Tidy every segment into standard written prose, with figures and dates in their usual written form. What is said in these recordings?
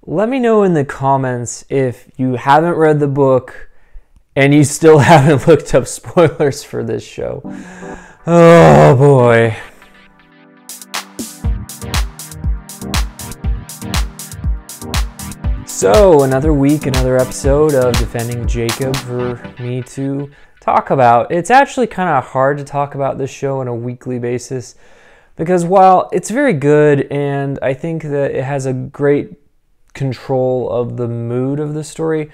let me know in the comments if you haven't read the book and you still haven't looked up spoilers for this show. Oh boy. So, another week, another episode of Defending Jacob for me to talk about. It's actually kind of hard to talk about this show on a weekly basis because while it's very good and I think that it has a great control of the mood of the story,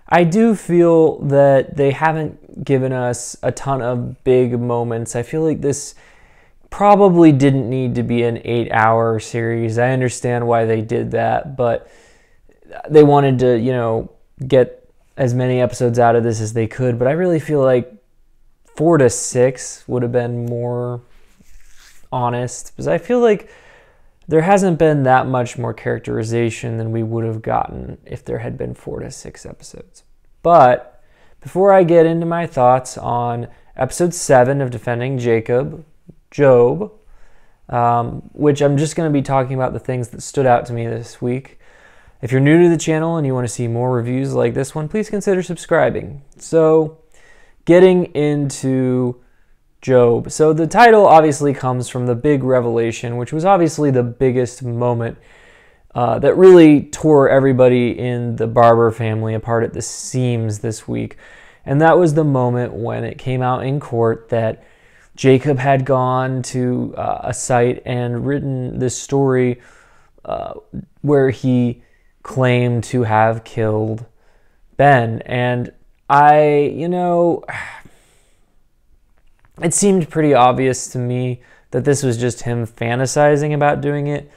I do feel that they haven't given us a ton of big moments. I feel like this probably didn't need to be an 8-hour series. I understand why they did that, but they wanted to, get as many episodes out of this as they could, but I really feel like 4 to 6 would have been more honest, because I feel like there hasn't been that much more characterization than we would have gotten if there had been 4 to 6 episodes. But before I get into my thoughts on episode 7 of Defending Jacob, Job, which I'm just going to be talking about the things that stood out to me this week. If you're new to the channel and you want to see more reviews like this one, please consider subscribing. So, getting into Job. So the title obviously comes from the big revelation, which was obviously the biggest moment that really tore everybody in the Barber family apart at the seams this week. And that was the moment when it came out in court that Jacob had gone to a site and written this story where he claimed to have killed Ben. And it seemed pretty obvious to me that this was just him fantasizing about doing it.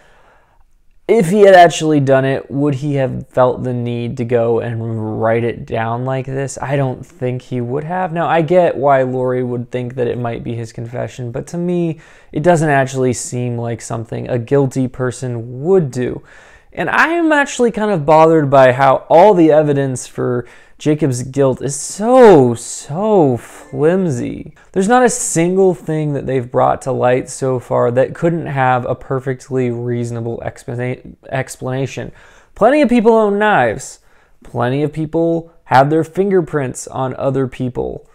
If he had actually done it, would he have felt the need to go and write it down like this? I don't think he would have. Now, I get why Lori would think that it might be his confession, but to me, it doesn't actually seem like something a guilty person would do. And I am actually kind of bothered by how all the evidence for Jacob's guilt is so flimsy. There's not a single thing that they've brought to light so far that couldn't have a perfectly reasonable explanation. Plenty of people own knives. Plenty of people have their fingerprints on other people.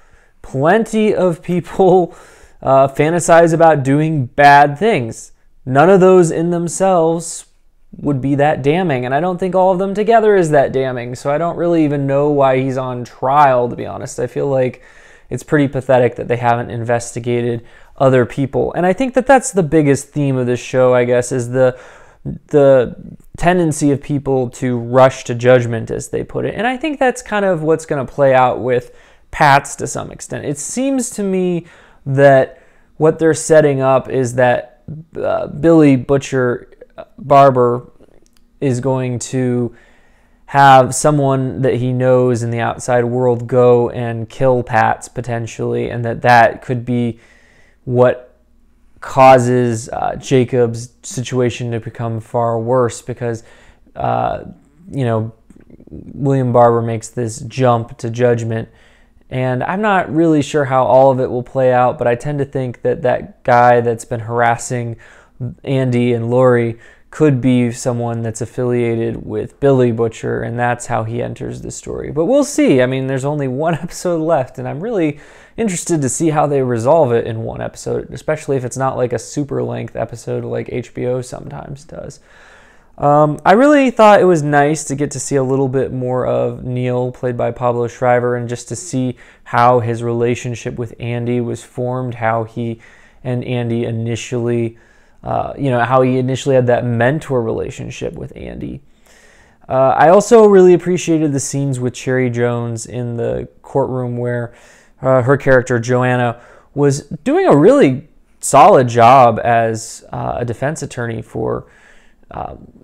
Plenty of people fantasize about doing bad things. None of those in themselves would be that damning, and I don't think all of them together is that damning, so I don't really even know why he's on trial, to be honest. I feel like it's pretty pathetic that they haven't investigated other people, and I think that that's the biggest theme of this show, I guess, is the tendency of people to rush to judgment, as they put it, and I think that's kind of what's going to play out with Pats to some extent. It seems to me that what they're setting up is that Billy Butcher Barber is going to have someone that he knows in the outside world go and kill Pats potentially, and that could be what causes Jacob's situation to become far worse because, William Barber makes this jump to judgment. And I'm not really sure how all of it will play out, but I tend to think that that guy that's been harassing Andy and Lori could be someone that's affiliated with Billy Butcher, and that's how he enters the story. But we'll see. I mean, there's only one episode left, and I'm really interested to see how they resolve it in one episode, especially if it's not like a super length episode like HBO sometimes does. I really thought it was nice to get to see a little bit more of Neil, played by Pablo Schreiber, and just to see how his relationship with Andy was formed, how he and Andy initially how he initially had that mentor relationship with Andy. I also really appreciated the scenes with Cherry Jones in the courtroom where her character, Joanna, was doing a really solid job as a defense attorney for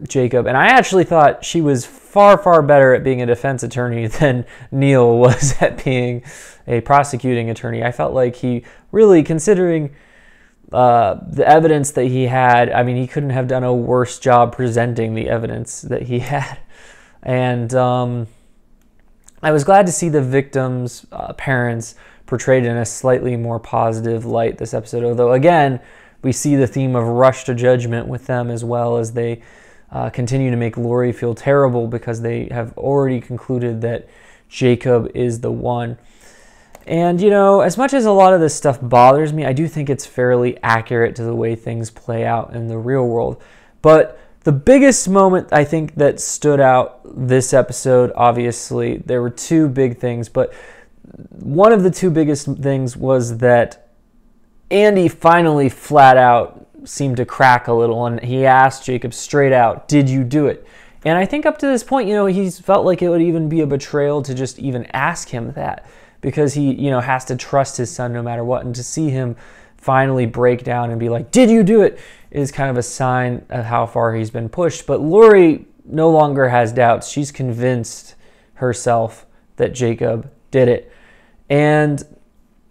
Jacob. And I actually thought she was far better at being a defense attorney than Neil was at being a prosecuting attorney. I felt like he really, considering the evidence that he had, I mean, he couldn't have done a worse job presenting the evidence that he had. And I was glad to see the victims' parents portrayed in a slightly more positive light this episode, although again, we see the theme of rush to judgment with them as well, as they continue to make Lori feel terrible because they have already concluded that Jacob is the one. And, you know, as much as a lot of this stuff bothers me, I do think it's fairly accurate to the way things play out in the real world. But the biggest moment I think that stood out this episode, obviously, there were two big things, but one of the two biggest things was that Andy finally flat out seemed to crack a little, and he asked Jacob straight out, did you do it? And I think up to this point, you know, he's felt like it would even be a betrayal to just even ask him that, because he, you know, has to trust his son no matter what. And to see him finally break down and be like, did you do it, is kind of a sign of how far he's been pushed. But Lori no longer has doubts. She's convinced herself that Jacob did it. And,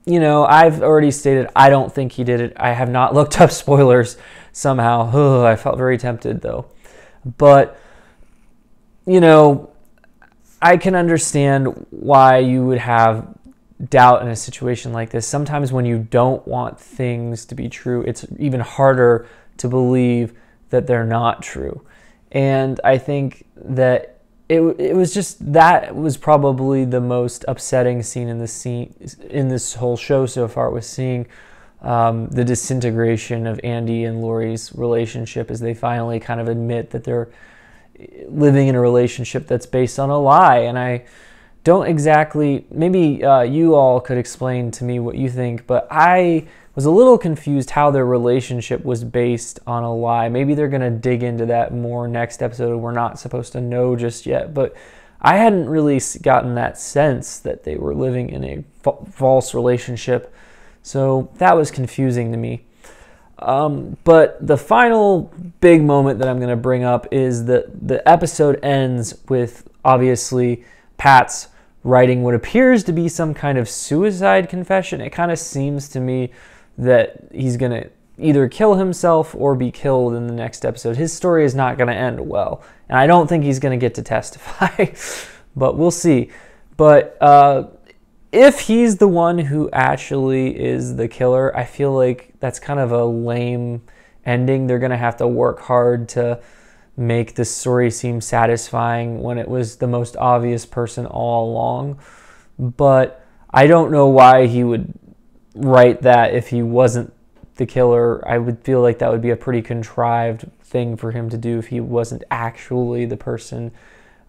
you know, I've already stated I don't think he did it. I have not looked up spoilers somehow. Oh, I felt very tempted though. But, you know, I can understand why you would have doubt in a situation like this. Sometimes when you don't want things to be true, it's even harder to believe that they're not true. And I think that it was just, that was probably the most upsetting scene in this whole show so far, was seeing the disintegration of Andy and Lori's relationship as they finally kind of admit that they're living in a relationship that's based on a lie. And I don't exactly, maybe you all could explain to me what you think, but I was a little confused how their relationship was based on a lie. Maybe they're going to dig into that more next episode. We're not supposed to know just yet, but I hadn't really gotten that sense that they were living in a false relationship. So that was confusing to me. But the final big moment that I'm going to bring up is that the episode ends with, obviously, Pat's writing what appears to be some kind of suicide confession. It kind of seems to me that he's going to either kill himself or be killed in the next episode. His story is not going to end well, and I don't think he's going to get to testify, but we'll see. But if he's the one who actually is the killer, I feel like that's kind of a lame ending. They're going to have to work hard to make this story seem satisfying when it was the most obvious person all along. But I don't know why he would write that if he wasn't the killer. I would feel like that would be a pretty contrived thing for him to do if he wasn't actually the person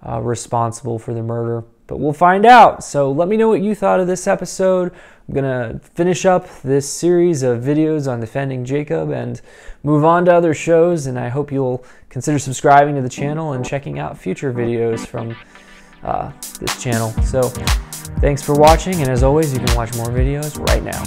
responsible for the murder. But we'll find out. So let me know what you thought of this episode. I'm going to finish up this series of videos on defending Jacob and move on to other shows. And I hope you'll consider subscribing to the channel and checking out future videos from this channel. So thanks for watching. And as always, you can watch more videos right now.